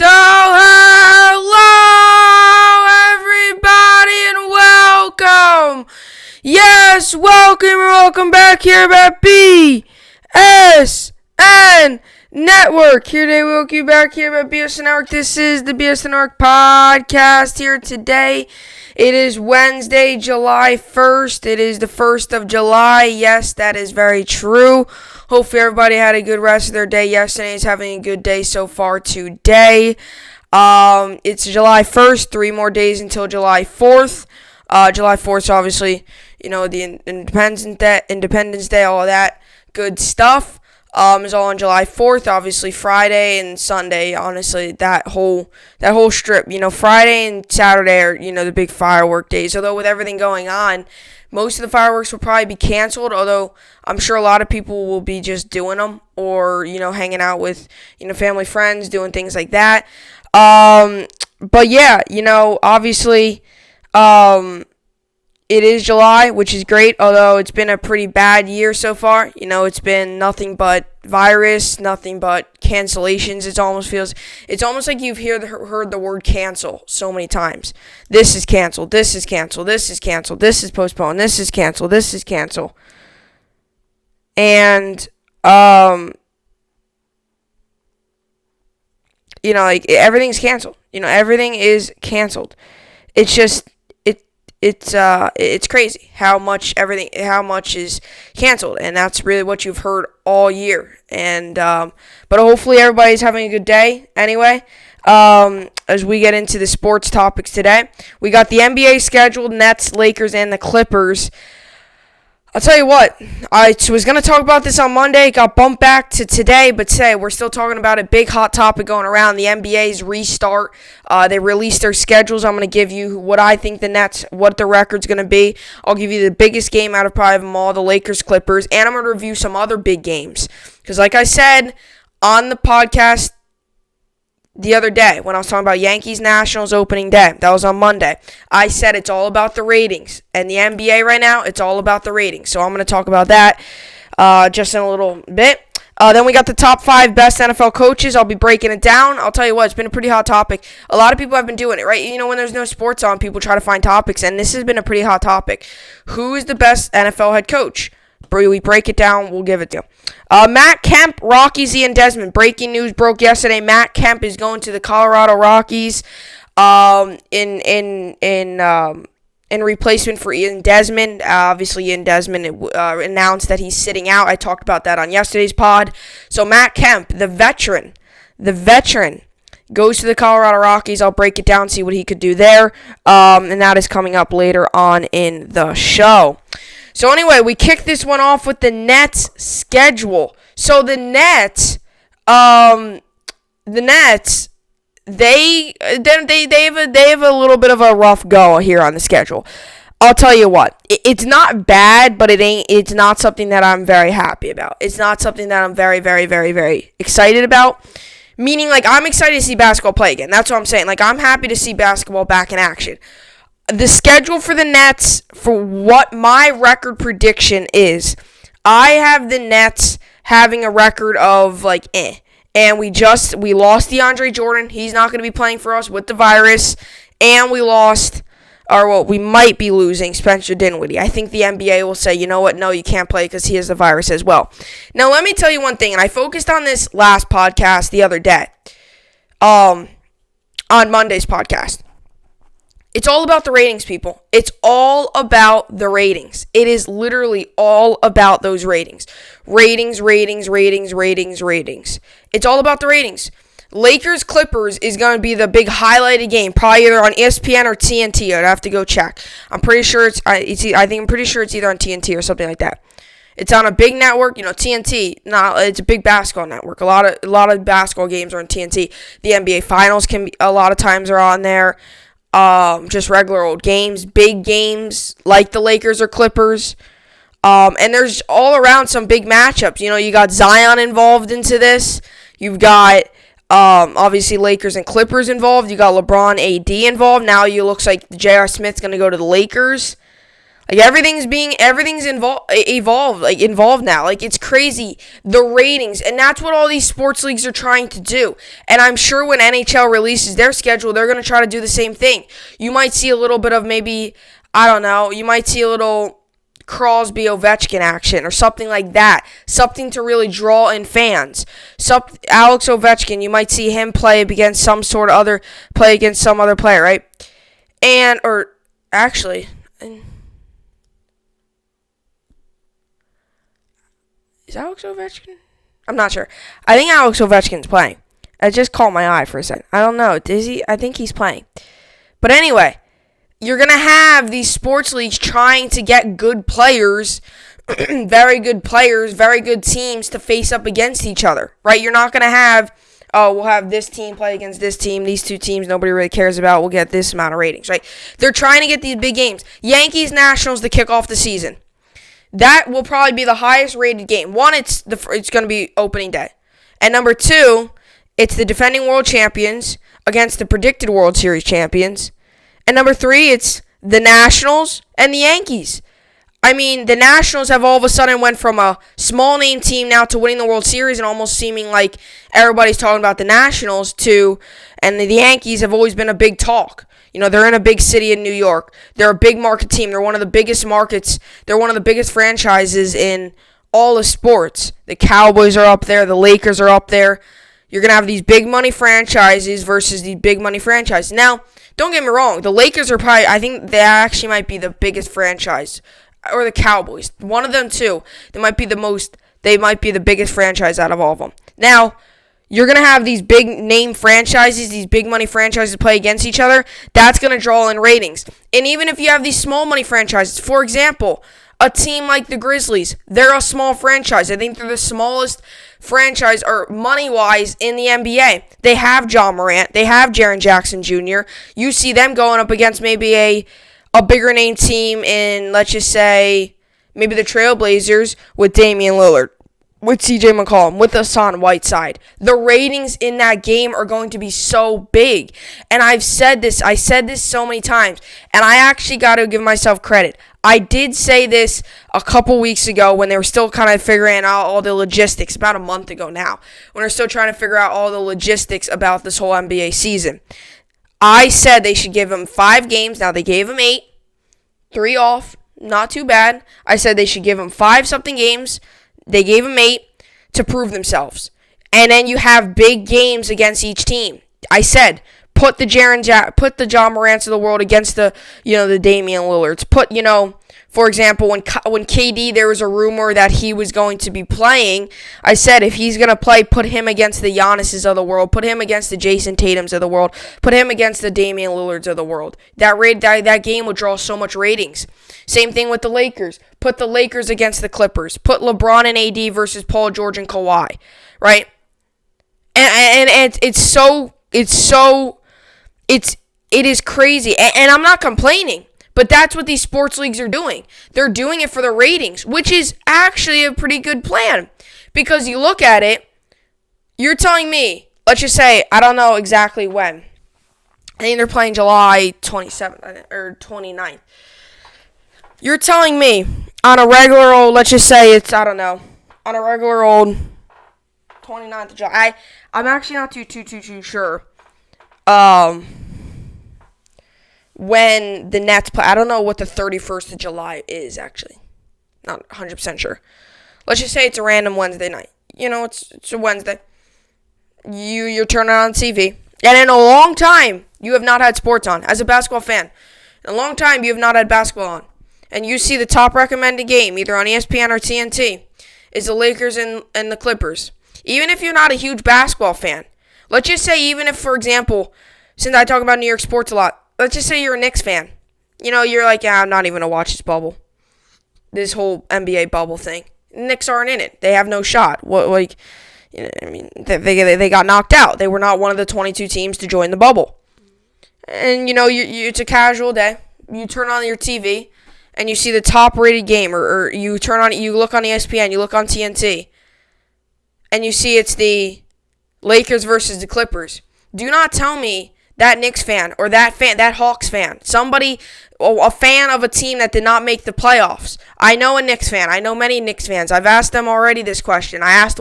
So, hello everybody and welcome. Yes, welcome back here at BSN Network. Here today, welcome back here at BSN Network. This is the BSN Network podcast here today. It is Wednesday, July 1st. It is the 1st of July. Yes, that is very true. Hopefully everybody had a good rest of their day yesterday. Is having a good day so far today. It's July 1st. 3 more days until July 4th. July 4th is obviously, the Independence Day, all of that good stuff. Is all on July 4th, obviously Friday and Sunday, honestly, that whole strip, Friday and Saturday are, the big firework days, although with everything going on, most of the fireworks will probably be canceled, although I'm sure a lot of people will be just doing them, or, hanging out with, family, friends, doing things like that, but yeah, obviously, it is July, which is great, although it's been a pretty bad year so far. It's been nothing but virus, nothing but cancellations. It's almost like you've heard the word cancel so many times. This is canceled, this is canceled, this is canceled, this is postponed, this is canceled, this is canceled. And, everything's canceled. Everything is canceled. It's just... It's crazy how much is canceled, and that's really what you've heard all year. And but hopefully everybody's having a good day anyway. As we get into the sports topics today, we got the NBA scheduled: Nets, Lakers, and the Clippers. I'll tell you what, I was going to talk about this on Monday. It got bumped back to today, but today we're still talking about a big hot topic going around, the NBA's restart. They released their schedules. I'm going to give you what I think the Nets, what the record's going to be. I'll give you the biggest game out of probably them all, the Lakers, Clippers, and I'm going to review some other big games. Because like I said on the podcast the other day, when I was talking about Yankees Nationals opening day, that was on Monday, I said it's all about the ratings. And the NBA right now, it's all about the ratings. So I'm going to talk about that just in a little bit. Then we got the top 5 best NFL coaches. I'll be breaking it down. I'll tell you what, it's been a pretty hot topic. A lot of people have been doing it, right? When there's no sports on, people try to find topics, and this has been a pretty hot topic. Who is the best NFL head coach? We break it down. We'll give it to you. Matt Kemp, Rockies, Ian Desmond. Breaking news broke yesterday. Matt Kemp is going to the Colorado Rockies in replacement for Ian Desmond. Obviously, Ian Desmond announced that he's sitting out. I talked about that on yesterday's pod. So Matt Kemp, the veteran, goes to the Colorado Rockies. I'll break it down, see what he could do there. And that is coming up later on in the show. So anyway, we kick this one off with the Nets schedule. So the Nets, they have a little bit of a rough go here on the schedule. I'll tell you what, it's not bad, but it's not something that I'm very happy about. It's not something that I'm very, very, very, very excited about. Meaning, I'm excited to see basketball play again. That's what I'm saying. I'm happy to see basketball back in action. The schedule for the Nets, for what my record prediction is, I have the Nets having a record of and we lost DeAndre Jordan. He's not going to be playing for us with the virus, and we might be losing Spencer Dinwiddie. I think the NBA will say, you know what, no, you can't play because he has the virus as well. Now, let me tell you one thing, and I focused on this last podcast the other day, on Monday's podcast. It's all about the ratings, people. It's all about the ratings. It is literally all about those ratings. Ratings. It's all about the ratings. Lakers Clippers is going to be the big highlighted game, probably either on ESPN or TNT. I'd have to go check. I'm pretty sure it's either on TNT or something like that. It's on a big network, TNT. It's a big basketball network. A lot of basketball games are on TNT. The NBA Finals a lot of times are on there. Just regular old games, big games like the Lakers or Clippers. And there's all around some big matchups. You got Zion involved into this. You've got obviously Lakers and Clippers involved. You got LeBron, AD involved. Now it looks like J.R. Smith's going to go to the Lakers. Like everything's involved now. Like it's crazy, the ratings, and that's what all these sports leagues are trying to do. And I'm sure when NHL releases their schedule, they're going to try to do the same thing. You might see a little bit of maybe, I don't know, you might see a little Crosby Ovechkin action or something like that. Something to really draw in fans. Alex Ovechkin, you might see him play against some other player, right? Is Alex Ovechkin? I'm not sure. I think Alex Ovechkin's playing. I just caught my eye for a second. I don't know. Is he? I think he's playing. But anyway, you're going to have these sports leagues trying to get good players, very good teams to face up against each other, right? You're not going to have, we'll have this team play against this team, these two teams nobody really cares about, we'll get this amount of ratings, right? They're trying to get these big games. Yankees Nationals to kick off the season. That will probably be the highest rated game. One, it's going to be opening day. And number two, it's the defending world champions against the predicted World Series champions. And number three, it's the Nationals and the Yankees. I mean, the Nationals have all of a sudden went from a small-name team now to winning the World Series and almost seeming like everybody's talking about the Nationals and the Yankees have always been a big talk. You know, they're in a big city in New York. They're a big market team. They're one of the biggest markets. They're one of the biggest franchises in all of sports. The Cowboys are up there. The Lakers are up there. You're going to have these big money franchises versus these big money franchises. Now, don't get me wrong. The Lakers are probably, I think they actually might be the biggest franchise. Or the Cowboys. One of them, too. They might be the biggest franchise out of all of them. Now, you're going to have these big name franchises, these big money franchises play against each other. That's going to draw in ratings. And even if you have these small money franchises, for example, a team like the Grizzlies, they're a small franchise. I think they're the smallest franchise, or money-wise, in the NBA. They have John Morant. They have Jaren Jackson Jr. You see them going up against maybe a bigger name team in, let's just say, maybe the Trailblazers with Damian Lillard, with CJ McCollum, with Hassan Whiteside. The ratings in that game are going to be so big. And I said this so many times, and I actually got to give myself credit. I did say this a couple weeks ago when they were still kind of figuring out all the logistics, about a month ago now, when they're still trying to figure out all the logistics about this whole NBA season. I said they should give him 5 games. Now, they gave him 8. 3 off. Not too bad. I said they should give him 5-something games. They gave him 8 to prove themselves. And then you have big games against each team. I said, put the John Morants of the world against the Damian Lillards. For example, when KD, there was a rumor that he was going to be playing. I said, if he's going to play, put him against the Giannis's of the world. Put him against the Jason Tatums of the world. Put him against the Damian Lillards of the world. That game would draw so much ratings. Same thing with the Lakers. Put the Lakers against the Clippers. Put LeBron and AD versus Paul George and Kawhi. Right? And it is crazy. And I'm not complaining. But that's what these sports leagues are doing. They're doing it for the ratings, which is actually a pretty good plan. Because you look at it, you're telling me, let's just say, I don't know exactly when. I think they're playing July 27th or 29th. You're telling me on a regular old, let's just say it's, I don't know, on a regular old 29th of July. I'm actually not too sure. When the Nets play. I don't know what the 31st of July is, actually. Not 100% sure. Let's just say it's a random Wednesday night. It's a Wednesday. You're turning on TV. And in a long time, you have not had sports on. As a basketball fan, in a long time, you have not had basketball on. And you see the top recommended game, either on ESPN or TNT, is the Lakers and the Clippers. Even if you're not a huge basketball fan. Let's just say, even if, for example, since I talk about New York sports a lot, let's just say you're a Knicks fan. You're like, I'm not even going to watch this bubble. This whole NBA bubble thing. Knicks aren't in it. They have no shot. They got knocked out. They were not one of the 22 teams to join the bubble. And, it's a casual day. You turn on your TV, and you see the top-rated game. Or you look on ESPN, you look on TNT, and you see it's the Lakers versus the Clippers. Do not tell me that Knicks fan or that Hawks fan, somebody, a fan of a team that did not make the playoffs. I know a Knicks fan. I know many Knicks fans. I've asked them already this question. I asked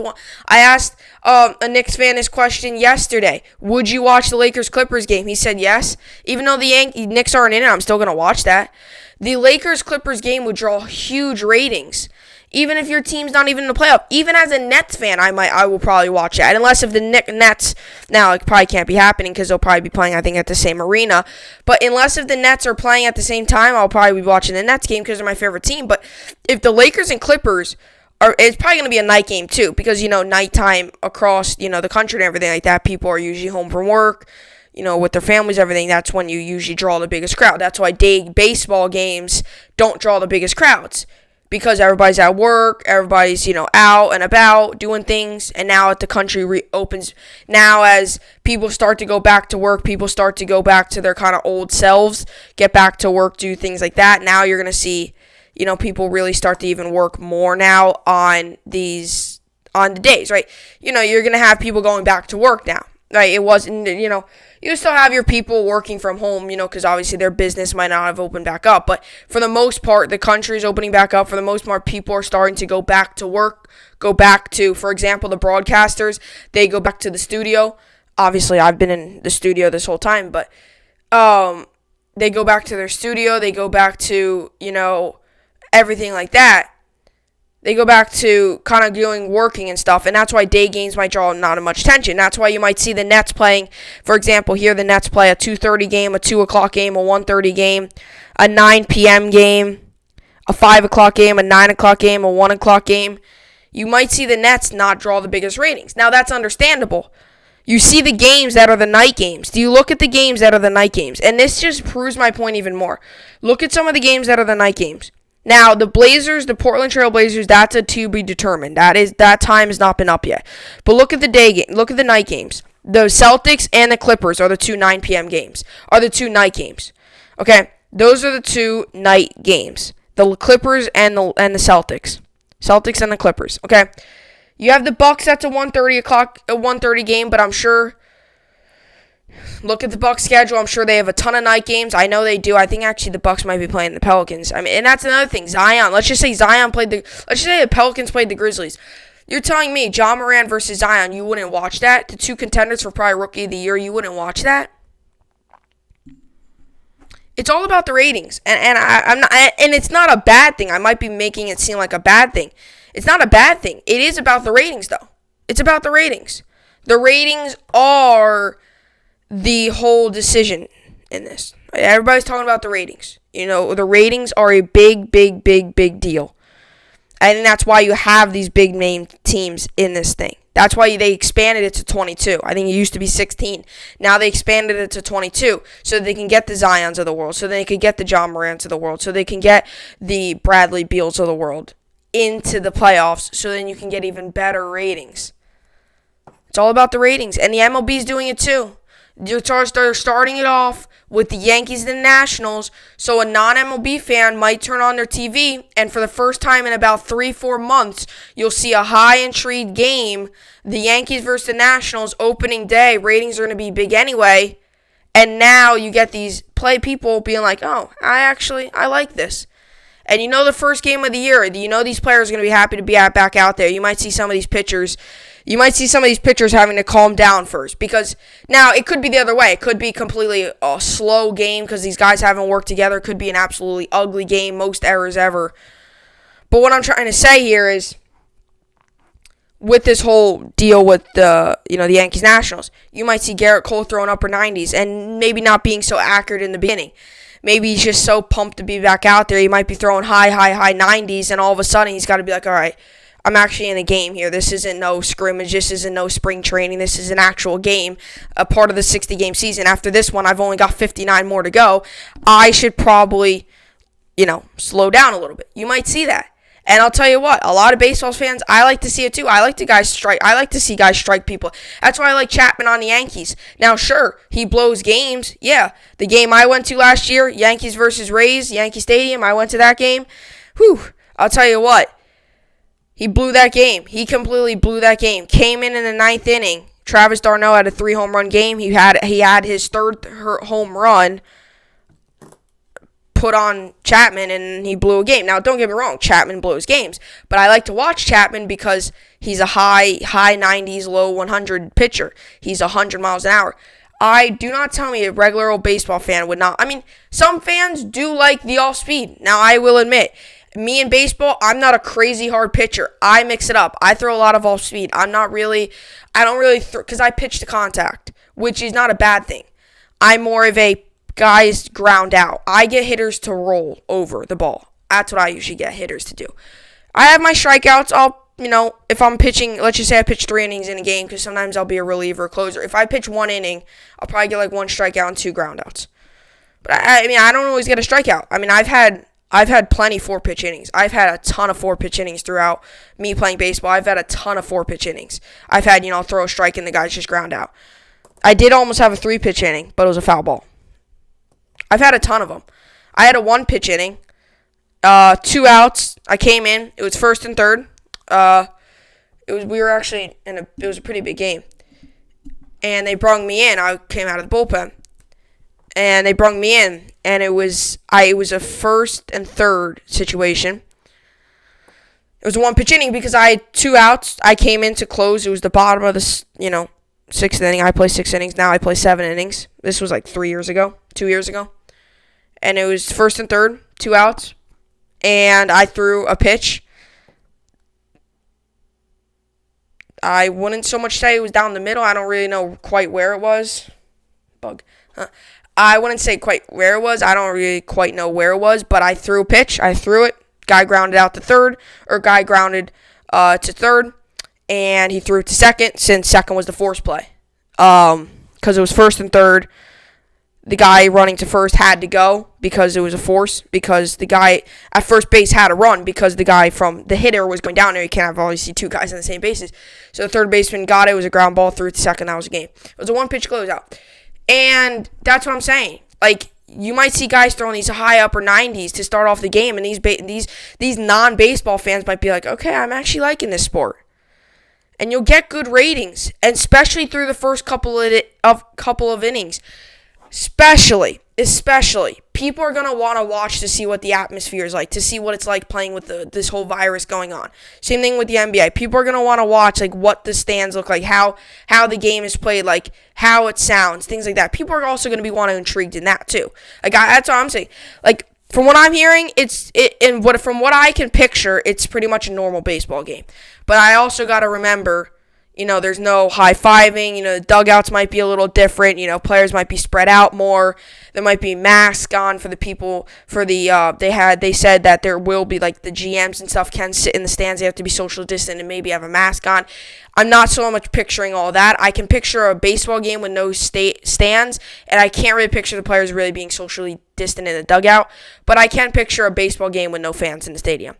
a Knicks fan this question yesterday. Would you watch the Lakers-Clippers game? He said yes. Even though the Knicks aren't in it, I'm still going to watch that. The Lakers-Clippers game would draw huge ratings. Even if your team's not even in the playoff. Even as a Nets fan, I will probably watch that. Unless if the Nets, now it probably can't be happening because they'll probably be playing, I think, at the same arena. But unless if the Nets are playing at the same time, I'll probably be watching the Nets game because they're my favorite team. But if the Lakers and Clippers it's probably going to be a night game too because, nighttime across, the country and everything like that, people are usually home from work, with their families, everything. That's when you usually draw the biggest crowd. That's why day baseball games don't draw the biggest crowds. Because everybody's at work, everybody's, out and about doing things, and now the country reopens. Now as people start to go back to work, people start to go back to their kind of old selves, get back to work, do things like that. Now you're going to see, people really start to even work more now on the days, right? You're going to have people going back to work now, right? It wasn't, you still have your people working from home, because obviously their business might not have opened back up. But for the most part, the country is opening back up. For the most part, people are starting to go back to work, go back to, for example, the broadcasters. They go back to the studio. Obviously, I've been in the studio this whole time, but they go back to their studio. They go back to, everything like that. They go back to kind of doing working and stuff, and that's why day games might draw not much attention. That's why you might see the Nets playing, for example, here the Nets play a 2:30 game, a 2 o'clock game, a 1:30 game, a 9 p.m. game, a 5 o'clock game, a 9 o'clock game, a 1 o'clock game. You might see the Nets not draw the biggest ratings. Now, that's understandable. You see the games that are the night games. Do you look at the games that are the night games? And this just proves my point even more. Look at some of the games that are the night games. Now, the Portland Trail Blazers, that's a to be determined. That time has not been up yet. But look at the night games. The Celtics and the Clippers are the two 9 p.m. games. Are the two night games. Okay? Those are the two night games. The Clippers and the Celtics. Celtics and the Clippers. Okay? You have the Bucks, that's a 1:30 game, but I'm sure look at the Bucks schedule. I'm sure they have a ton of night games. I know they do. I think actually the Bucks might be playing the Pelicans. And that's another thing. Zion. Let's just say the Pelicans played the Grizzlies. You're telling me Ja Morant versus Zion, you wouldn't watch that? The two contenders for probably Rookie of the Year, you wouldn't watch that? It's all about the ratings. I'm not, and it's not a bad thing. I might be making it seem like a bad thing. It's not a bad thing. It is about the ratings, though. It's about the ratings. The ratings are the whole decision in this. Everybody's talking about the ratings. The ratings are a big, big, big, big deal. And that's why you have these big name teams in this thing. That's why they expanded it to 22. I think it used to be 16. Now they expanded it to 22 so they can get the Zions of the world, so they can get the Ja Morants of the world, so they can get the Bradley Beals of the world into the playoffs, so then you can get even better ratings. It's all about the ratings, and the MLB's doing it too. They're starting it off with the Yankees and the Nationals, so a non-MLB fan might turn on their TV, and for the first time in about 3-4 months, you'll see a high-intrigue game, the Yankees versus the Nationals, opening day. Ratings are going to be big anyway, and now you get these people being like, oh, I like this. And the first game of the year, these players are going to be happy to be back out there. You might see some of these pitchers having to calm down first, because now it could be the other way. It could be completely a slow game because these guys haven't worked together. It could be an absolutely ugly game, most errors ever. But what I'm trying to say here is, with this whole deal with the Yankees Nationals, you might see Garrett Cole throwing upper 90s and maybe not being so accurate in the beginning. Maybe he's just so pumped to be back out there. He might be throwing high 90s, and all of a sudden he's got to be like, all right, I'm actually in a game here. This isn't no scrimmage. This isn't no spring training. This is an actual game, a part of the 60-game season. After this one, I've only got 59 more to go. I should probably, slow down a little bit. You might see that. And I'll tell you what, a lot of baseball fans, I like to see it too. I like to see guys strike people. That's why I like Chapman on the Yankees. Now, sure, he blows games. Yeah, the game I went to last year, Yankees versus Rays, Yankee Stadium, I went to that game. Whew, I'll tell you what, he blew that game. He completely blew that game. Came in the ninth inning, Travis d'Arnaud had a 3-home run game. He had his third home run put on Chapman, and he blew a game. Now, don't get me wrong, Chapman blows games, but I like to watch Chapman because he's a high 90s, low 100 pitcher. He's 100 miles an hour. Do not tell me a regular old baseball fan would not. I mean, some fans do like the off-speed. Now, I will admit, me in baseball, I'm not a crazy hard pitcher. I mix it up. I throw a lot of off-speed. I don't really because I pitch to contact, which is not a bad thing. I'm more of a guys ground out. I get hitters to roll over the ball. That's what I usually get hitters to do. I have my strikeouts. If I'm pitching, let's just say I pitch 3 innings in a game, because sometimes I'll be a reliever or closer. If I pitch 1 inning, I'll probably get like 1 strikeout and 2 groundouts. But I don't always get a strikeout. I mean, I've had plenty 4-pitch innings. I've had a ton of 4-pitch innings throughout me playing baseball. I've had a ton of 4-pitch innings. I've had, throw a strike and the guys just ground out. I did almost have a 3-pitch inning, but it was a foul ball. I've had a ton of them. I had a 1-pitch inning, 2 outs. I came in. It was first and third. It was a pretty big game. And they brung me in. I came out of the bullpen. And they brung me in, and it was a first and third situation. It was a 1-pitch inning because I had 2 outs. I came in to close. It was the bottom of the 6th inning. I play 6 innings. Now I play 7 innings. This was like 2 years ago. And it was first and third, 2 outs, and I threw a pitch. I wouldn't so much say it was down the middle. I don't really know quite where it was. I wouldn't say quite where it was. I don't really quite know where it was, but I threw a pitch. I threw it. Guy grounded out to third, to third, and he threw it to second, since second was the force play. Because it was first and third. The guy running to first had to go because it was a force, because the guy at first base had to run because the guy from the hitter was going down there. You can't have obviously 2 guys on the same bases. So the third baseman got it. It was a ground ball, threw it to second. That was a game. It was a 1-pitch closeout. And that's what I'm saying. Like, you might see guys throwing these high upper 90s to start off the game, and these non-baseball fans might be like, okay, I'm actually liking this sport. And you'll get good ratings, and especially through the first couple of innings. Especially, people are going to want to watch to see what the atmosphere is like, to see what it's like playing with this whole virus going on. Same thing with the NBA. People are going to want to watch, like, what the stands look like, how the game is played, like, how it sounds, things like that. People are also going to be intrigued in that, too. Like, that's what I'm saying. Like, from what I'm hearing, from what I can picture, it's pretty much a normal baseball game. But I also got to remember, there's no high-fiving. The dugouts might be a little different. Players might be spread out more. There might be masks on for the people. They said that there will be, like, the GMs and stuff can sit in the stands. They have to be social distant and maybe have a mask on. I'm not so much picturing all that. I can picture a baseball game with no stands, and I can't really picture the players really being socially distant in the dugout. But I can picture a baseball game with no fans in the stadium.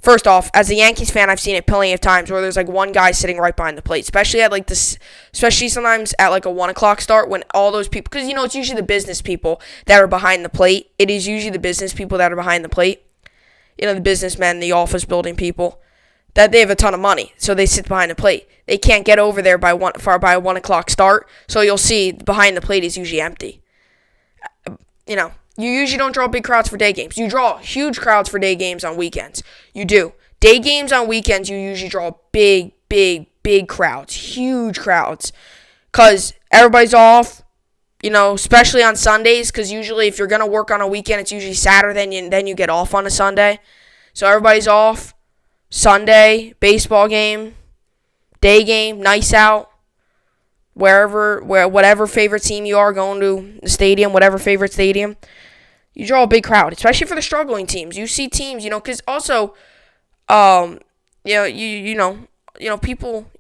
First off, as a Yankees fan, I've seen it plenty of times where there's like one guy sitting right behind the plate, especially sometimes at like a 1 o'clock start when all those people, because it's usually the business people that are behind the plate. It is usually the business people that are behind the plate. The businessmen, the office building people, that they have a ton of money, so they sit behind the plate. They can't get over there by a 1 o'clock start, so you'll see behind the plate is usually empty. You usually don't draw big crowds for day games. You draw huge crowds for day games on weekends. You do. Day games on weekends, you usually draw big crowds. Huge crowds. Because everybody's off, especially on Sundays. Because usually if you're going to work on a weekend, it's usually Saturday, then you get off on a Sunday. So everybody's off. Sunday, baseball game, day game, nice out. Whatever favorite team you are, going to the stadium, whatever favorite stadium. You draw a big crowd, especially for the struggling teams. You see teams, because also, people,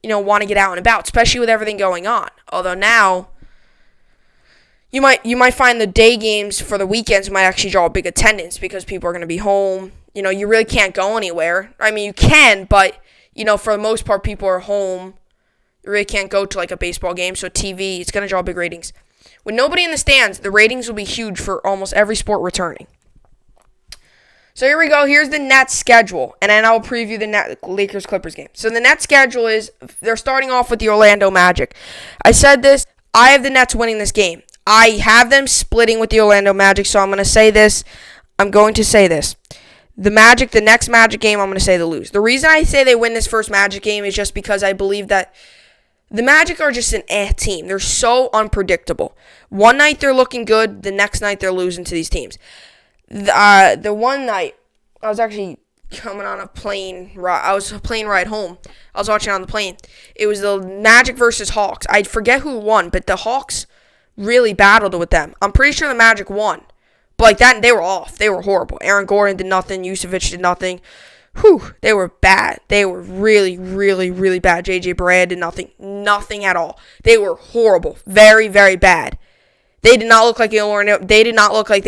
want to get out and about, especially with everything going on. Although now, you might find the day games for the weekends might actually draw a big attendance because people are going to be home. You really can't go anywhere. I mean, you can, but, for the most part, people are home. You really can't go to like a baseball game, so TV, it's going to draw big ratings. With nobody in the stands, the ratings will be huge for almost every sport returning. So here we go. Here's the Nets schedule, and then I'll preview the Lakers-Clippers game. So the Nets schedule is, they're starting off with the Orlando Magic. I said this. I have the Nets winning this game. I have them splitting with the Orlando Magic, so I'm going to say this. The next Magic game, I'm going to say they lose. The reason I say they win this first Magic game is just because I believe that the Magic are just an team. They're so unpredictable. One night they're looking good. The next night they're losing to these teams. The one night, I was actually coming on a plane ride. I was a plane ride home. I was watching on the plane. It was the Magic versus Hawks. I forget who won, but the Hawks really battled with them. I'm pretty sure the Magic won. But like that, they were off. They were horrible. Aaron Gordon did nothing. Yusevich did nothing. They were bad. They were really, really, really bad. JJ Barea did nothing. Nothing at all. They were horrible. Very, very bad. They did not look like they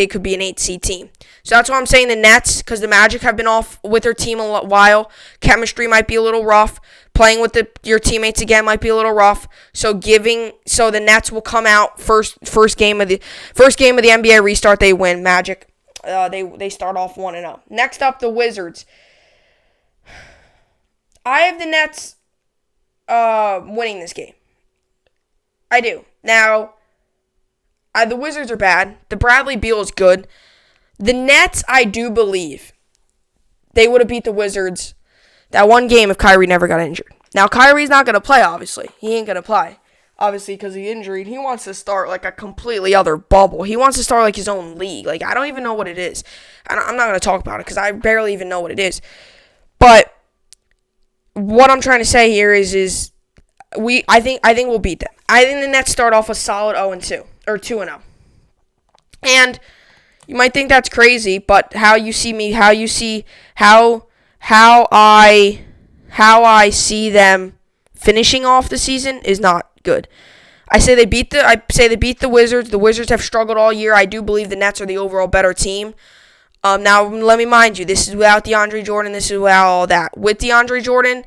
could be an 8-seed team. So that's why I'm saying the Nets, because the Magic have been off with their team a while. Chemistry might be a little rough. Playing with your teammates again might be a little rough. So the Nets will come out first game of the NBA restart. They win. Magic. They start off 1-0. Next up, the Wizards. I have the Nets winning this game. I do. Now, the Wizards are bad. The Bradley Beal is good. The Nets, I do believe, they would have beat the Wizards that one game if Kyrie never got injured. Now, Kyrie's not going to play, obviously. He ain't going to play, obviously, because he's injured. He wants to start like a completely other bubble. He wants to start like his own league. Like, I don't even know what it is. I'm not going to talk about it because I barely even know what it is. But what I'm trying to say here is I think we'll beat them. I think the Nets start off a solid 0-2 or 2-0. And you might think that's crazy, but how I see them finishing off the season is not good. I say they beat the Wizards. The Wizards have struggled all year. I do believe the Nets are the overall better team. Now, let me mind you, this is without DeAndre Jordan. This is without all that. With DeAndre Jordan,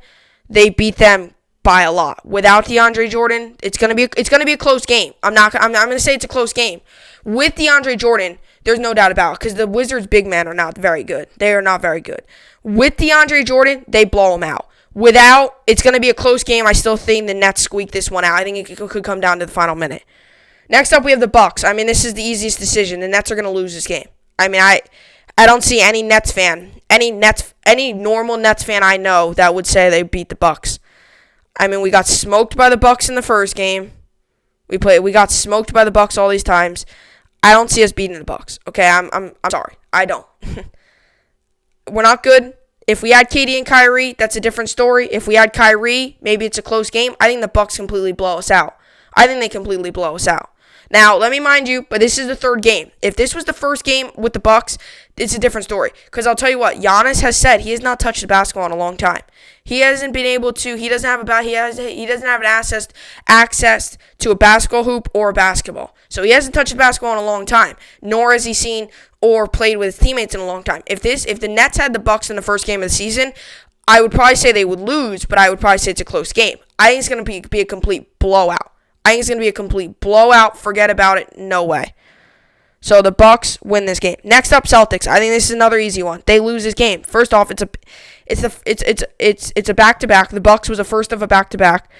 they beat them by a lot. Without DeAndre Jordan, it's gonna be a close game. I'm gonna say it's a close game. With DeAndre Jordan, there's no doubt about it, because the Wizards' big men are not very good. They are not very good. With DeAndre Jordan, they blow him out. Without, it's going to be a close game. I still think the Nets squeak this one out. I think it could come down to the final minute. Next up, we have the Bucks. I mean, this is the easiest decision. The Nets are going to lose this game. I mean, I don't see any Nets fan, any normal Nets fan I know that would say they beat the Bucks. I mean, we got smoked by the Bucks in the first game. We got smoked by the Bucks all these times. I don't see us beating the Bucks. Okay, I'm sorry. I don't. We're not good. If we had KD and Kyrie, that's a different story. If we had Kyrie, maybe it's a close game. I think the Bucks completely blow us out. I think they completely blow us out. Now, let me mind you, but this is the third game. If this was the first game with the Bucks, it's a different story. Because I'll tell you what, Giannis has said he has not touched the basketball in a long time. He hasn't been able to. He doesn't have access to a basketball hoop or a basketball. So he hasn't touched the basketball in a long time. Nor has he seen or played with his teammates in a long time. If the Nets had the Bucks in the first game of the season, I would probably say they would lose, but I would probably say it's a close game. I think it's going to be a complete blowout. Forget about it. No way. So the Bucks win this game. Next up, Celtics. I think this is another easy one. They lose this game. First off, it's a back-to-back. The Bucks was a first of a back-to-back.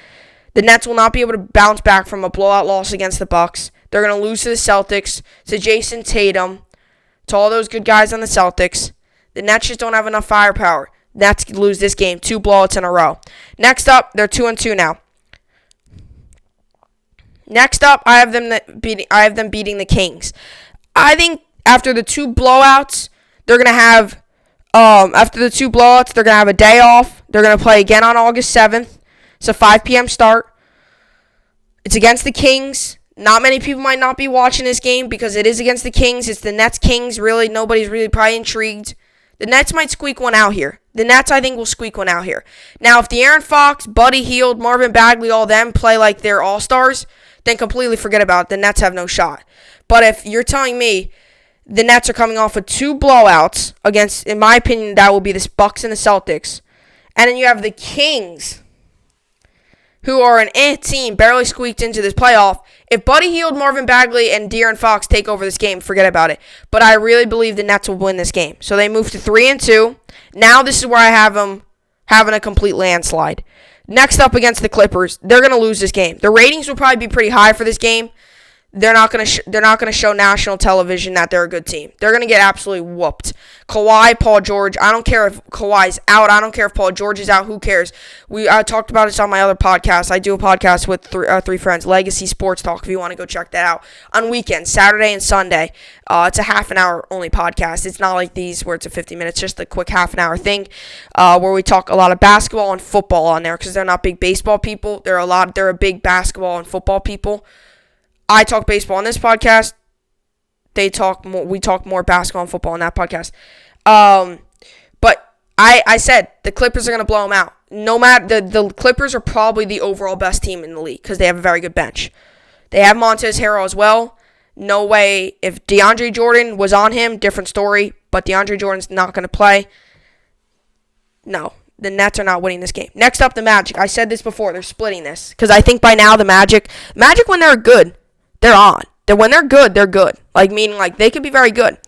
The Nets will not be able to bounce back from a blowout loss against the Bucks. They're going to lose to the Celtics, to Jason Tatum, to all those good guys on the Celtics. The Nets just don't have enough firepower. Nets lose this game. 2 blowouts in a row. Next up, they're 2-2 now. Next up, I have them beating the Kings. I think after the 2 blowouts, they're gonna have a day off. They're gonna play again on August 7th. It's a 5 p.m. start. It's against the Kings. Not many people might not be watching this game because it is against the Kings. It's the Nets Kings. Really, nobody's really probably intrigued. The Nets might squeak one out here. The Nets, I think, will squeak one out here. Now, if De'Aaron Fox, Buddy Hield, Marvin Bagley, all them play like they're all-stars, then completely forget about it. The Nets have no shot. But if you're telling me the Nets are coming off of 2 blowouts against, in my opinion, that will be the Bucks and the Celtics, and then you have the Kings who are an team, barely squeaked into this playoff. If Buddy Hield, Marvin Bagley, and De'Aaron Fox take over this game, forget about it. But I really believe the Nets will win this game. So they move to 3-2. Now this is where I have them having a complete landslide. Next up against the Clippers, they're going to lose this game. The ratings will probably be pretty high for this game. They're not going to show national television that they're a good team. They're going to get absolutely whooped. Kawhi, Paul George. I don't care if Kawhi's out. I don't care if Paul George is out. Who cares? I talked about this on my other podcast. I do a podcast with three friends, Legacy Sports Talk. If you want to go check that out on weekends, Saturday and Sunday. It's a half an hour only podcast. It's not like these where it's a 50 minutes. Just a quick half an hour thing where we talk a lot of basketball and football on there because they're not big baseball people. They're a big basketball and football people. I talk baseball on this podcast. We talk more basketball and football on that podcast. But I said the Clippers are going to blow them out. No matter the Clippers are probably the overall best team in the league because they have a very good bench. They have Montez Harrell as well. No way. If DeAndre Jordan was on him, different story. But DeAndre Jordan's not going to play. No. The Nets are not winning this game. Next up, the Magic. I said this before. They're splitting this. Because I think by now the Magic when they're good, they're on. When they're good, they're good. Meaning they could be very good.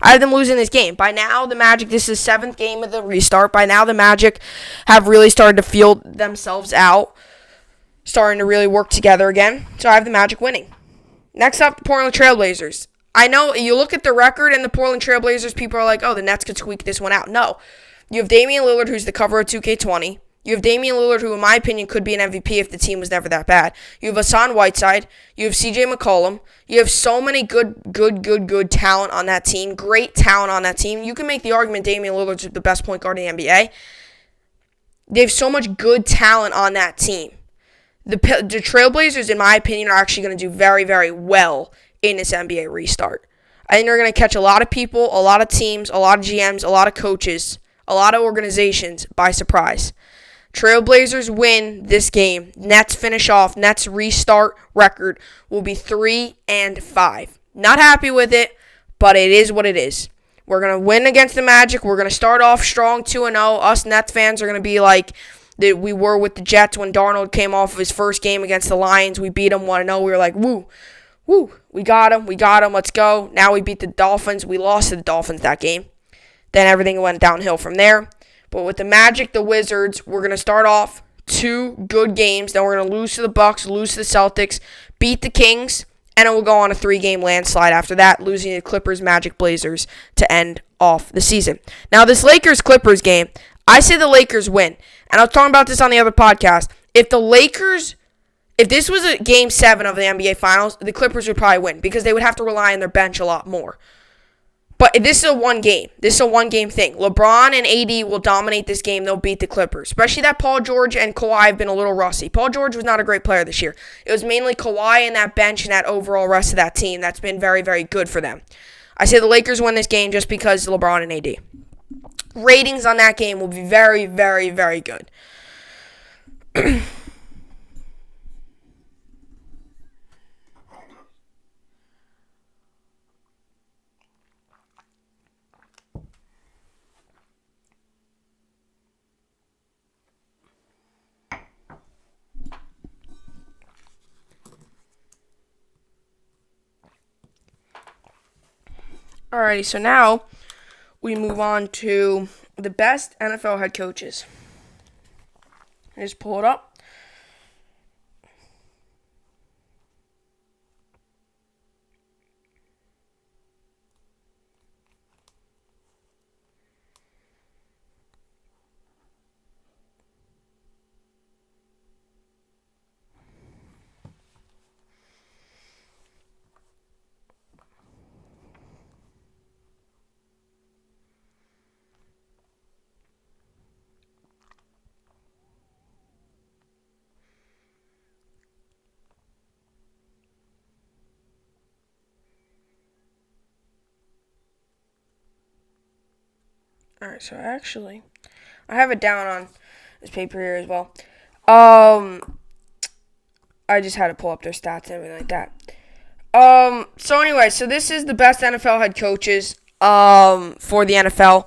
I have them losing this game. By now, the Magic, this is 7th game of the restart. By now, the Magic have really started to feel themselves out. Starting to really work together again. So I have the Magic winning. Next up, the Portland Trailblazers. I know you look at the record and the Portland Trailblazers, people are like, oh, the Nets could squeak this one out. No. You have Damian Lillard, who's the cover of 2K20. You have Damian Lillard, who in my opinion could be an MVP if the team was never that bad. You have Hassan Whiteside. You have CJ McCollum. You have so many good talent on that team. Great talent on that team. You can make the argument Damian Lillard's the best point guard in the NBA. They have so much good talent on that team. The Trailblazers, in my opinion, are actually going to do very, very well in this NBA restart. I think they're going to catch a lot of people, a lot of teams, a lot of GMs, a lot of coaches, a lot of organizations by surprise. Trailblazers win this game. Nets finish off. Nets restart record will be 3-5. Not happy with it, but it is what it is. We're going to win against the Magic. We're going to start off strong 2-0. Us Nets fans are going to be like we were with the Jets when Darnold came off of his first game against the Lions. We beat them 1-0. We were like, woo, we got him, let's go. Now we beat the Dolphins. We lost to the Dolphins that game. Then everything went downhill from there. But with the Magic, the Wizards, we're going to start off 2 good games. Then we're going to lose to the Bucks, lose to the Celtics, beat the Kings, and then we'll go on a 3-game landslide after that, losing to the Clippers, Magic, Blazers to end off the season. Now, this Lakers-Clippers game, I say the Lakers win. And I was talking about this on the other podcast. If this was a Game 7 of the NBA Finals, the Clippers would probably win because they would have to rely on their bench a lot more. But this is a one game. This is a one-game thing. LeBron and AD will dominate this game. They'll beat the Clippers. Especially that Paul George and Kawhi have been a little rusty. Paul George was not a great player this year. It was mainly Kawhi and that bench and that overall rest of that team that's been very, very good for them. I say the Lakers win this game just because LeBron and AD. Ratings on that game will be very, very, very good. Alrighty, so now we move on to the best NFL head coaches. I just pull it up. Alright, so actually, I have it down on this paper here as well. I just had to pull up their stats and everything like that. So anyway, so this is the best NFL head coaches for the NFL.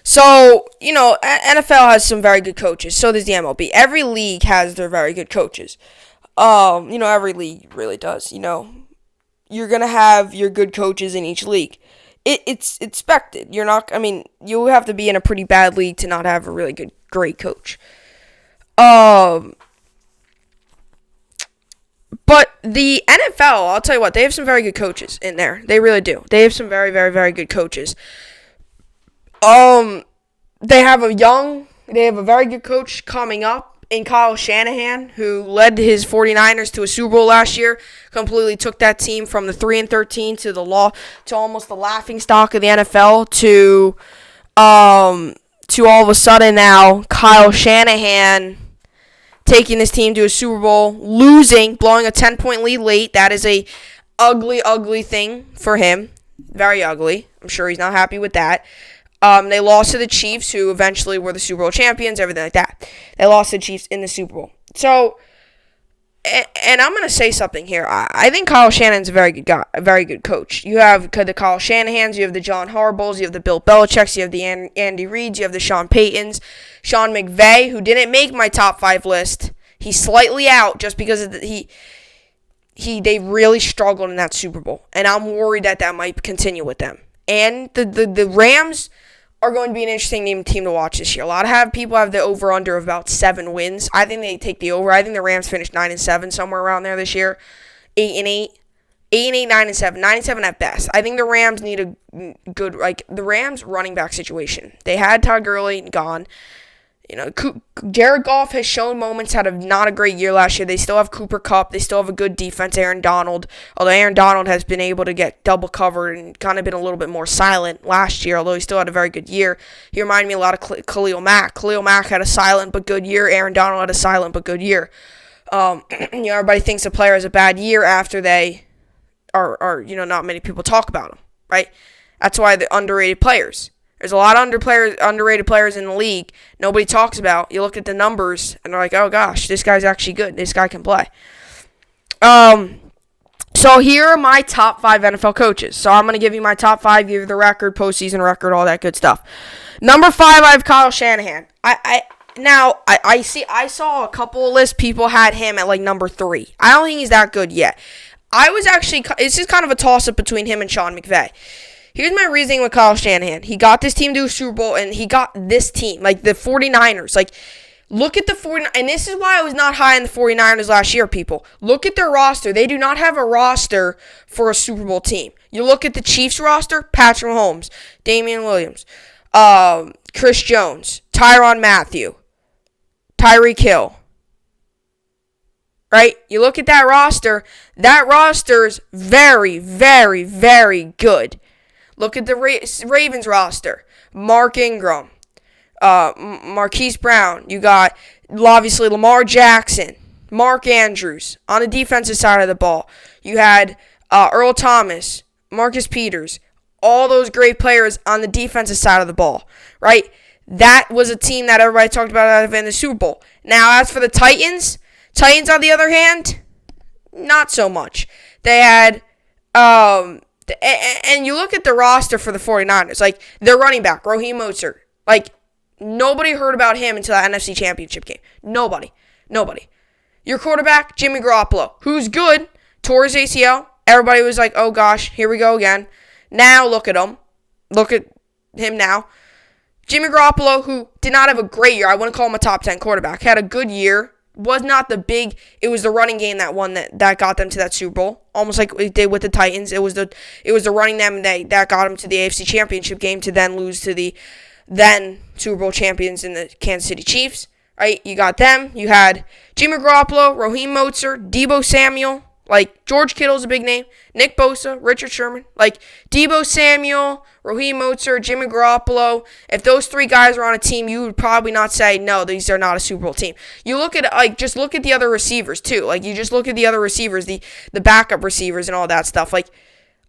So, NFL has some very good coaches. So does the MLB. Every league has their very good coaches. Every league really does. You're going to have your good coaches in each league. It's expected. You have to be in a pretty bad league to not have a really great coach. But the NFL, I'll tell you what, they have some very good coaches in there. They really do. They have some very, very, very good coaches. They have a very good coach coming up in Kyle Shanahan, who led his 49ers to a Super Bowl last year, completely took that team from the 3-13 to almost the laughing stock of the NFL to all of a sudden now Kyle Shanahan taking this team to a Super Bowl, blowing a 10-point lead late. That is a ugly, ugly thing for him. Very ugly. I'm sure he's not happy with that. They lost to the Chiefs, who eventually were the Super Bowl champions, everything like that. They lost to the Chiefs in the Super Bowl. So, and I'm going to say something here. I think Kyle Shanahan's a very good guy, a very good coach. You have the Kyle Shanahans, you have the John Harbaughs, you have the Bill Belichicks, you have the Andy Reids, you have the Sean Paytons, Sean McVay, who didn't make my top 5 list. He's slightly out just because they really struggled in that Super Bowl, and I'm worried that might continue with them. And the Rams are going to be an interesting team to watch this year. A lot of people have the over-under of about 7 wins. I think they take the over. I think the Rams finished 9-7, somewhere around there this year. 8-8. 8-8, 9-7. 9-7 at best. I think the Rams need a good, the Rams running back situation. They had Todd Gurley gone. Jared Goff has shown moments out of not a great year last year. They still have Cooper Kupp. They still have a good defense, Aaron Donald. Although Aaron Donald has been able to get double covered and kind of been a little bit more silent last year, although he still had a very good year. He reminded me a lot of Khalil Mack. Khalil Mack had a silent but good year. Aaron Donald had a silent but good year. Everybody thinks a player has a bad year after they are not many people talk about them, right? That's why they're underrated players. There's a lot of underrated players in the league nobody talks about. You look at the numbers, and they're like, oh, gosh, this guy's actually good. This guy can play. So here are my top 5 NFL coaches. So I'm going to give you my top 5, give you the record, postseason record, all that good stuff. Number 5, I have Kyle Shanahan. I saw a couple of lists. People had him at, number 3. I don't think he's that good yet. This is kind of a toss-up between him and Sean McVay. Here's my reasoning with Kyle Shanahan. He got this team to a Super Bowl, and he got this team, the 49ers. Look at the 49ers, and this is why I was not high on the 49ers last year, people. Look at their roster. They do not have a roster for a Super Bowl team. You look at the Chiefs roster, Patrick Mahomes, Damian Williams, Chris Jones, Tyrann Mathieu, Tyreek Hill. Right? You look at that roster's very, very, very good. Look at the Ravens roster. Mark Ingram, Marquise Brown. You got, obviously, Lamar Jackson, Mark Andrews. On the defensive side of the ball, you had Earl Thomas, Marcus Peters. All those great players on the defensive side of the ball, right? That was a team that everybody talked about in the Super Bowl. Now, as for the Titans on the other hand, not so much. They had... And you look at the roster for the 49ers, their running back, Raheem Mostert. Nobody heard about him until the NFC Championship game. Nobody. Your quarterback, Jimmy Garoppolo, who's good, tore his ACL. Everybody was like, oh gosh, here we go again. Now look at him. Look at him now. Jimmy Garoppolo, who did not have a great year. I wouldn't call him a top 10 quarterback. Had a good year. Was not the big, it was the running game that got them to that Super Bowl. Almost like it did with the Titans. It was the running them that got them to the AFC Championship game to then lose to the then Super Bowl champions in the Kansas City Chiefs. Right? You got them. You had Jimmy Garoppolo, Raheem Mostert, Deebo Samuel. George Kittle's a big name. Nick Bosa, Richard Sherman. Deebo Samuel, Raheem Mostert, Jimmy Garoppolo. If those 3 guys were on a team, you would probably not say, no, these are not a Super Bowl team. You look at, just look at the other receivers, too. You just look at the other receivers, the backup receivers and all that stuff.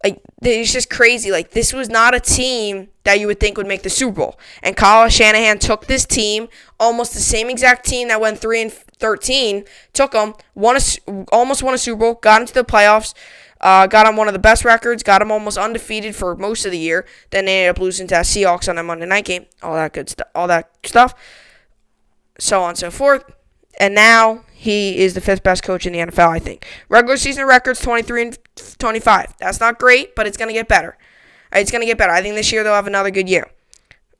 It's just crazy. This was not a team that you would think would make the Super Bowl. And Kyle Shanahan took this team, almost the same exact team that went 3-13, took them, almost won a Super Bowl, got into the playoffs. Got him one of the best records. Got him almost undefeated for most of the year. Then they ended up losing to the Seahawks on a Monday night game. All that good stuff. All that stuff. So on and so forth. And now he is the 5th best coach in the NFL, I think. Regular season records 23-25. That's not great, but it's going to get better. It's going to get better. I think this year they'll have another good year.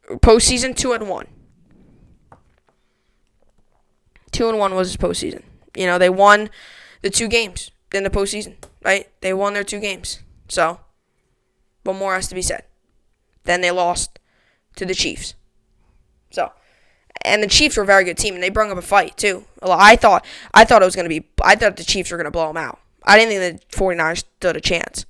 Postseason 2-1. 2-1 was his postseason. They won the 2 games in the postseason, right? They won their 2 games. So, what more has to be said? Then they lost to the Chiefs. So, and the Chiefs were a very good team, and they brought up a fight too. I thought the Chiefs were going to blow them out. I didn't think the 49ers stood a chance.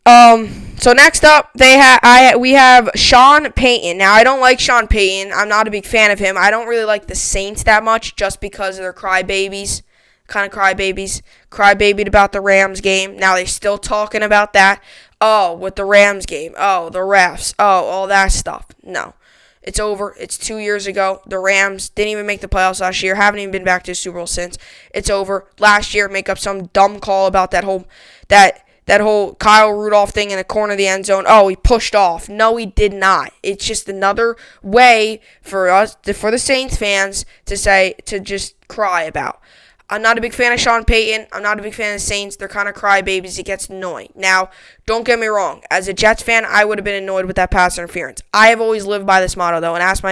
So next up, we have Sean Payton. Now, I don't like Sean Payton. I'm not a big fan of him. I don't really like the Saints that much just because of their crybabies. Kind of crybabies. Crybabied about the Rams game. Now they're still talking about that. Oh, with the Rams game. Oh, the refs. Oh, all that stuff. No. It's over. It's 2 years ago. The Rams didn't even make the playoffs last year. Haven't even been back to the Super Bowl since. It's over. Last year, make up some dumb call about that whole Kyle Rudolph thing in the corner of the end zone. Oh, he pushed off. No, he did not. It's just another way for the Saints fans to just cry about. I'm not a big fan of Sean Payton. I'm not a big fan of the Saints. They're kind of crybabies. It gets annoying. Now, don't get me wrong. As a Jets fan, I would have been annoyed with that pass interference. I have always lived by this motto, though, and ask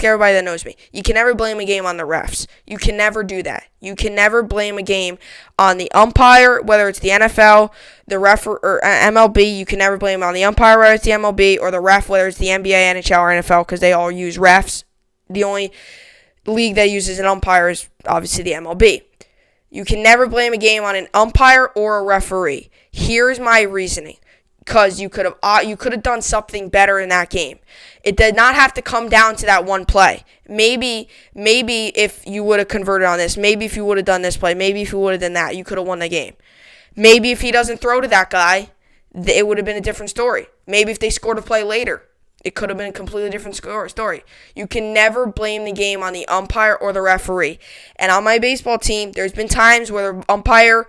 everybody that knows me. You can never blame a game on the refs. You can never do that. You can never blame a game on the umpire, whether it's the NFL, the ref, or MLB. You can never blame it on the umpire, whether it's the MLB, or the ref, whether it's the NBA, NHL, or NFL, because they all use refs. The only league that uses an umpire is obviously the MLB. You can never blame a game on an umpire or a referee. Here's my reasoning. Because you could have done something better in that game. It did not have to come down to that one play. Maybe if you would have converted on this, maybe if you would have done this play, maybe if you would have done that, you could have won the game. Maybe if he doesn't throw to that guy, it would have been a different story. Maybe if they scored a play later, it could have been a completely different story. You can never blame the game on the umpire or the referee. And on my baseball team, there's been times where the umpire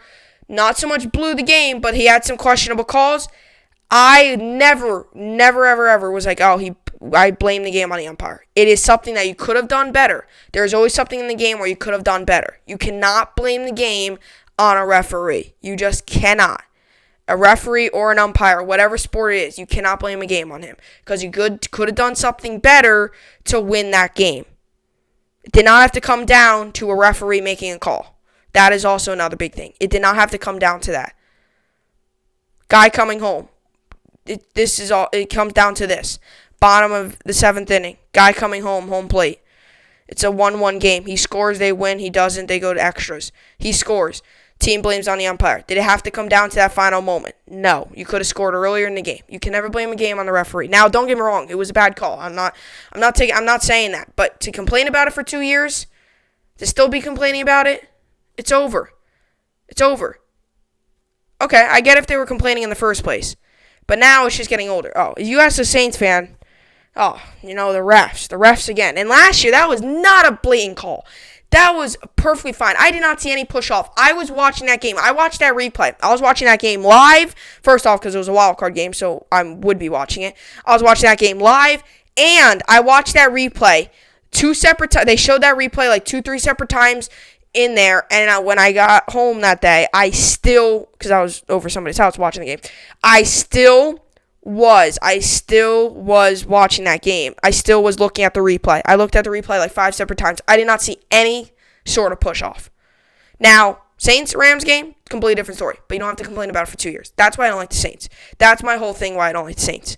not so much blew the game, but he had some questionable calls. I never, ever was like, I blame the game on the umpire. It is something that you could have done better. There's always something in the game where you could have done better. You cannot blame the game on a referee. You just cannot. A referee or an umpire, whatever sport it is, you cannot blame a game on him because you could have done something better to win that game. It did not have to come down to a referee making a call. That is also another big thing. It did not have to come down to that. Guy coming home. It comes down to this. Bottom of the 7th inning. Guy coming home plate. It's a 1-1 game. He scores, they win. He doesn't, they go to extras. He scores. Team blames on the umpire. Did it have to come down to that final moment? No. You could have scored earlier in the game. You can never blame a game on the referee. Now, don't get me wrong. It was a bad call. I'm not saying that. But to complain about it for 2 years, to still be complaining about it, it's over. It's over. Okay, I get if they were complaining in the first place. But now it's just getting older. Oh, you ask a Saints fan, the refs again. And last year, that was not a blatant call. That was perfectly fine. I did not see any push-off. I was watching that game. I watched that replay. I was watching that game live. First off, because it was a wild card game, so I would be watching it. I was watching that game live, and I watched that replay 2 separate times. They showed that replay like 2-3 separate times in there, and when I got home that day, because I was over somebody's house watching the game, I still was watching that game. I still was looking at the replay. I looked at the replay like 5 separate times. I did not see any sort of push-off. Now, Saints-Rams game, completely different story. But you don't have to complain about it for 2 years. That's why I don't like the Saints. That's my whole thing why I don't like the Saints.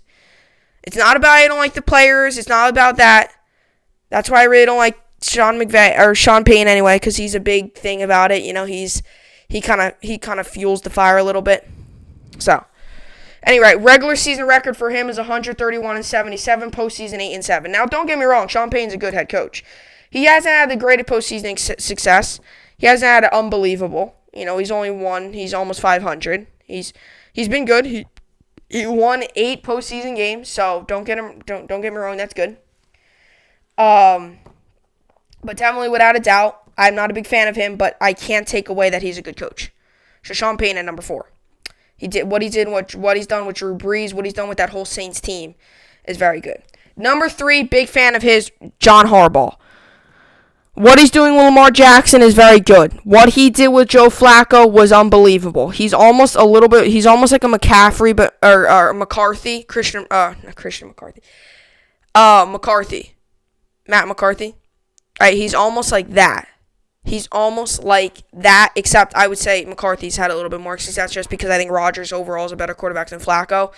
It's not about I don't like the players. It's not about that. That's why I really don't like Sean Payton anyway, because he's a big thing about it. He kind of fuels the fire a little bit. So, anyway, regular season record for him is 131-77, postseason 8-7. Now, don't get me wrong, Sean Payton's a good head coach. He hasn't had the greatest postseason success. He hasn't had it unbelievable. He's only won. He's almost 500. He's been good. He won 8 postseason games, so don't get me wrong, that's good. But definitely, without a doubt, I'm not a big fan of him, but I can't take away that he's a good coach. So Sean Payton at number 4. What he's done with Drew Brees, what he's done with that whole Saints team is very good. Number 3, big fan of his, John Harbaugh. What he's doing with Lamar Jackson is very good. What he did with Joe Flacco was unbelievable. He's almost like a McCaffrey, or McCarthy, McCarthy. Matt McCarthy. Right, he's almost like that. Except I would say McCarthy's had a little bit more success just because I think Rodgers overall is a better quarterback than Flacco.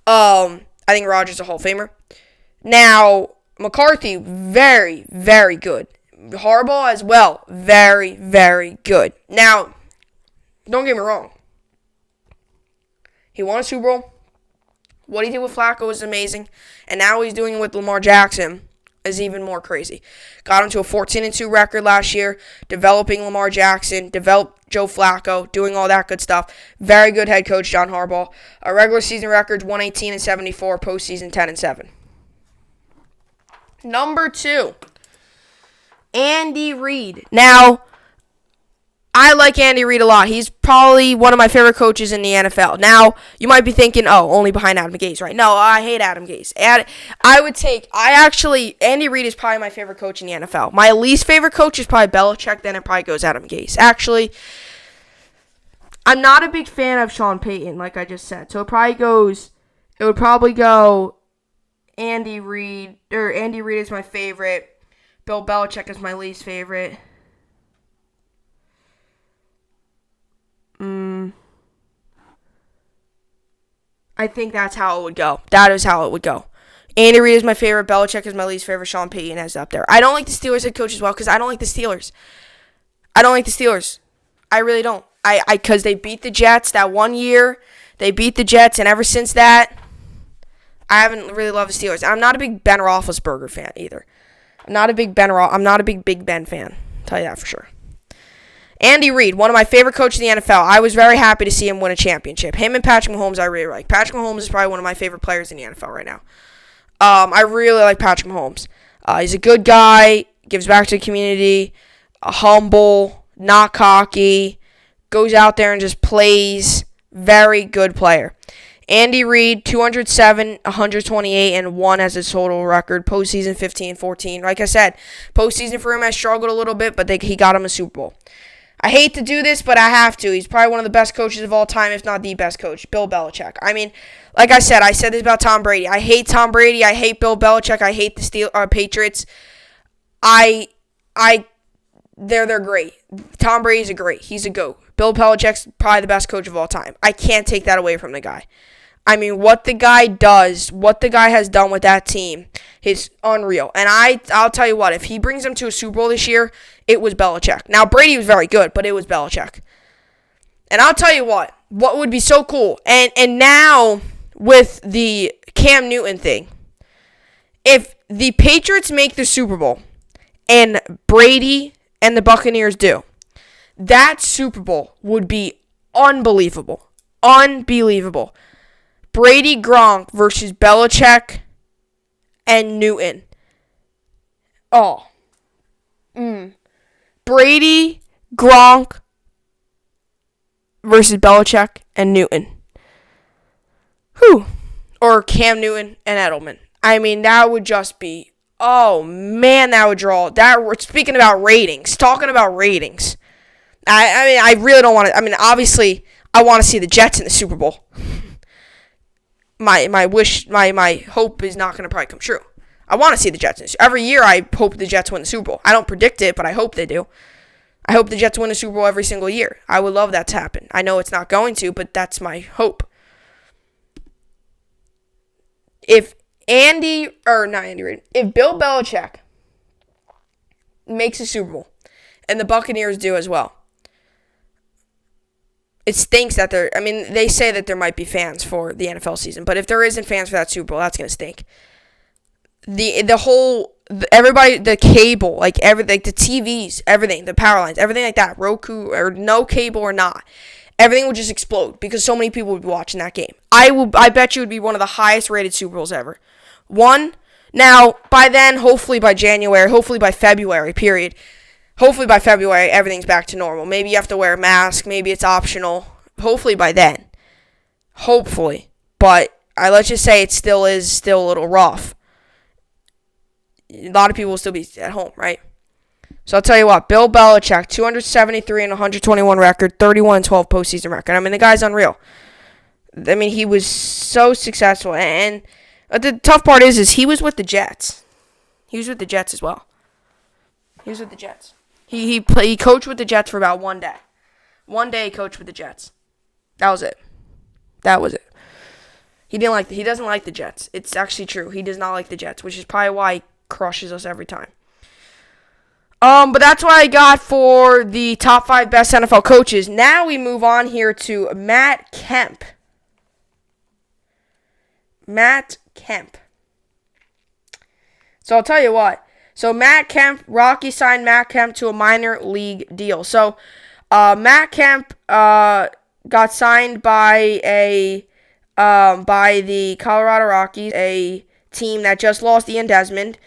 I think Rodgers is a Hall of Famer. Now, McCarthy, very, very good. Harbaugh as well, very, very good. Now, don't get me wrong. He won a Super Bowl. What he did with Flacco was amazing. And now what he's doing with Lamar Jackson is even more crazy. Got him to a 14-2 record last year, developing Lamar Jackson, developed Joe Flacco, doing all that good stuff. Very good head coach, John Harbaugh. A regular season records 118-74, postseason 10-7. Number 2, Andy Reid. Now, I like Andy Reid a lot. He's probably one of my favorite coaches in the NFL. Now, you might be thinking, only behind Adam Gase, right? No, I hate Adam Gase. Andy Reid is probably my favorite coach in the NFL. My least favorite coach is probably Belichick, then it probably goes Adam Gase. Actually, I'm not a big fan of Sean Payton, like I just said. So it would probably go Andy Reid, or Andy Reid is my favorite. Bill Belichick is my least favorite. I think that's how it would go. That is how it would go. Andy Reid is my favorite. Belichick is my least favorite. Sean Payton is up there. I don't like the Steelers head coach as well because I don't like the Steelers. I really don't. Because they beat the Jets that one year. They beat the Jets, and ever since that, I haven't really loved the Steelers. I'm not a big Ben Roethlisberger fan either. I'm not a big Big Ben fan. I'll tell you that for sure. Andy Reid, one of my favorite coaches in the NFL. I was very happy to see him win a championship. Him and Patrick Mahomes, I really like. Patrick Mahomes is probably one of my favorite players in the NFL right now. I really like Patrick Mahomes. He's a good guy, gives back to the community, humble, not cocky, goes out there and just plays. Very good player. Andy Reid, 207, 128, and 1 as his total record. Postseason 15-14. Like I said, postseason for him has struggled a little bit, but he got him a Super Bowl. I hate to do this, but I have to. He's probably one of the best coaches of all time, if not the best coach, Bill Belichick. I mean, like I said this about Tom Brady. I hate Tom Brady. I hate Bill Belichick. I hate the Patriots. They're great. Tom Brady's he's a GOAT. Bill Belichick's probably the best coach of all time. I can't take that away from the guy. I mean, what the guy has done with that team is unreal. And I'll tell you what, if he brings them to a Super Bowl this year, it was Belichick. Now, Brady was very good, but it was Belichick. And I'll tell you what would be so cool, and now with the Cam Newton thing, if the Patriots make the Super Bowl and Brady and the Buccaneers do, that Super Bowl would be unbelievable. Unbelievable. Brady, Gronk versus Belichick and Newton. Brady, Gronk versus Belichick and Newton. Or Cam Newton and Edelman. I mean, that would just be, that would draw. Speaking about ratings, talking about ratings. I really don't want to, obviously, I want to see the Jets in the Super Bowl. My hope is not going to probably come true. I want to see the Jets. Every year I hope the Jets win the Super Bowl. I don't predict it, but I hope they do. I hope the Jets win the Super Bowl every single year. I would love that to happen. I know it's not going to, but that's my hope. If Bill Belichick makes a Super Bowl, and the Buccaneers do as well, it stinks that they say that there might be fans for the NFL season, but if there isn't fans for that Super Bowl, that's going to stink. Everybody, the cable, the TVs, everything, the power lines, everything like that, Roku, or no cable or not, everything would just explode because so many people would be watching that game. I bet you it would be one of the highest rated Super Bowls ever. Now, by then, hopefully by January, hopefully by February, period, Hopefully by February, everything's back to normal. Maybe you have to wear a mask. Maybe it's optional. Hopefully by then. Hopefully. But let's just say it still is a little rough. A lot of people will still be at home, right? So I'll tell you what. Bill Belichick, 273 and 121 record, 31 and 12 postseason record. I mean, the guy's unreal. I mean, he was so successful. And the tough part is he was with the Jets. He was with the Jets as well. He was with the Jets. He coached with the Jets for about 1 day. 1 day he coached with the Jets. That was it. He doesn't like the Jets. It's actually true. He does not like the Jets, which is probably why he crushes us every time. But that's what I got for the top 5 best NFL coaches. Now we move on here to Matt Kemp. Matt Kemp. So I'll tell you what. So Matt Kemp, Rockies signed Matt Kemp to a minor league deal. So Matt Kemp got signed by the Colorado Rockies, a team that just lost Ian Desmond.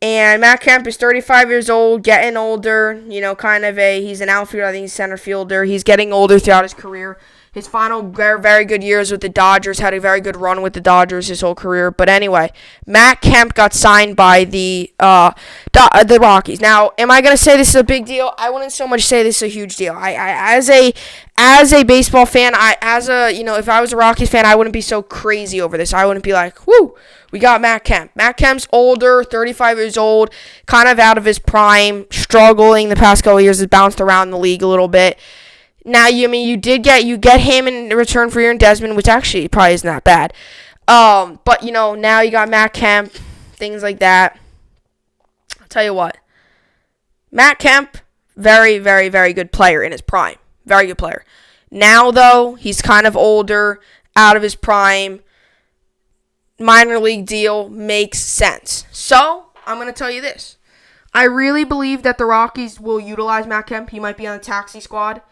And Matt Kemp is 35 years old, getting older. He's an outfielder. I think he's center fielder. He's getting older throughout his career. His final very good years with the Dodgers, had a very good run with the Dodgers his whole career. But anyway, Matt Kemp got signed by the Rockies. Now, am I going to say this is a big deal? I wouldn't so much say this is a huge deal. As a baseball fan, if I was a Rockies fan, I wouldn't be so crazy over this. I wouldn't be like, whoo, we got Matt Kemp. Matt Kemp's older, 35 years old, kind of out of his prime, struggling the past couple of years, has bounced around the league a little bit. Now, you get him in return for Ian Desmond, which actually probably isn't that bad. But, now you got Matt Kemp, things like that. I'll tell you what. Matt Kemp, very, very, very good player in his prime. Very good player. Now, though, he's kind of older, out of his prime. Minor league deal makes sense. So, I'm going to tell you this. I really believe that the Rockies will utilize Matt Kemp. He might be on the taxi squad.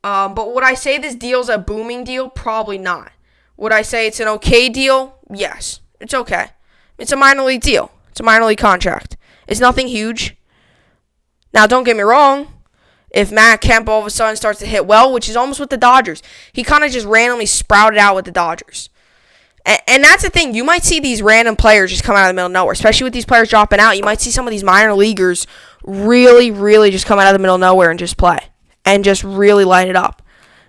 But would I say this deal's a booming deal? Probably not. Would I say it's an okay deal? Yes. It's okay. It's a minor league deal. It's a minor league contract. It's nothing huge. Now, don't get me wrong. If Matt Kemp all of a sudden starts to hit well, which is almost with the Dodgers, he kind of just randomly sprouted out with the Dodgers. And that's the thing. You might see these random players just come out of the middle of nowhere, especially with these players dropping out. You might see some of these minor leaguers really, really just come out of the middle of nowhere and just play. And just really light it up.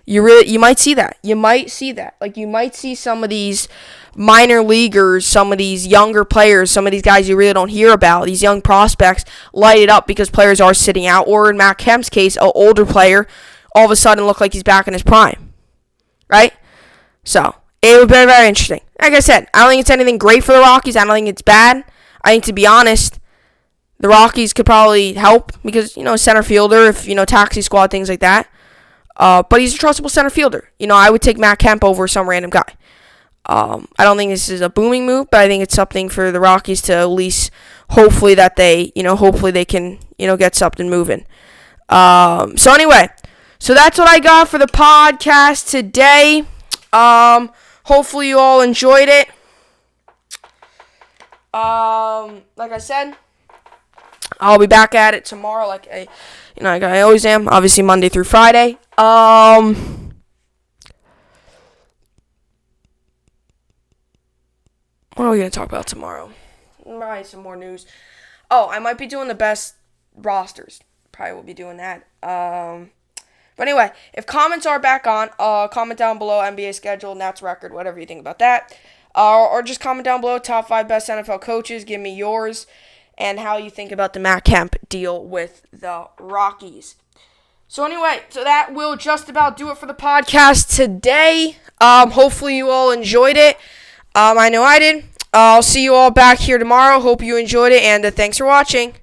You might see that. You might see some of these minor leaguers, some of these younger players, some of these guys you really don't hear about, these young prospects, light it up because players are sitting out. Or in Matt Kemp's case, an older player all of a sudden look like he's back in his prime. Right? So, it would be very, very interesting. Like I said, I don't think it's anything great for the Rockies. I don't think it's bad. I think, to be honest, the Rockies could probably help because, center fielder, if, taxi squad, things like that. But he's a trustable center fielder. I would take Matt Kemp over some random guy. I don't think this is a booming move, but I think it's something for the Rockies to at least hopefully that they, hopefully they can, get something moving. So anyway, so that's what I got for the podcast today. Hopefully you all enjoyed it. Like I said, I'll be back at it tomorrow, like I always am. Obviously Monday through Friday. What are we gonna talk about tomorrow? Probably some more news. Oh, I might be doing the best rosters. Probably will be doing that. But anyway, if comments are back on, comment down below NBA schedule, Nats record, whatever you think about that. Or just comment down below top 5 best NFL coaches. Give me yours and how you think about the Matt Kemp deal with the Rockies. So anyway, so that will just about do it for the podcast today. Hopefully you all enjoyed it. I know I did. I'll see you all back here tomorrow. Hope you enjoyed it, and thanks for watching.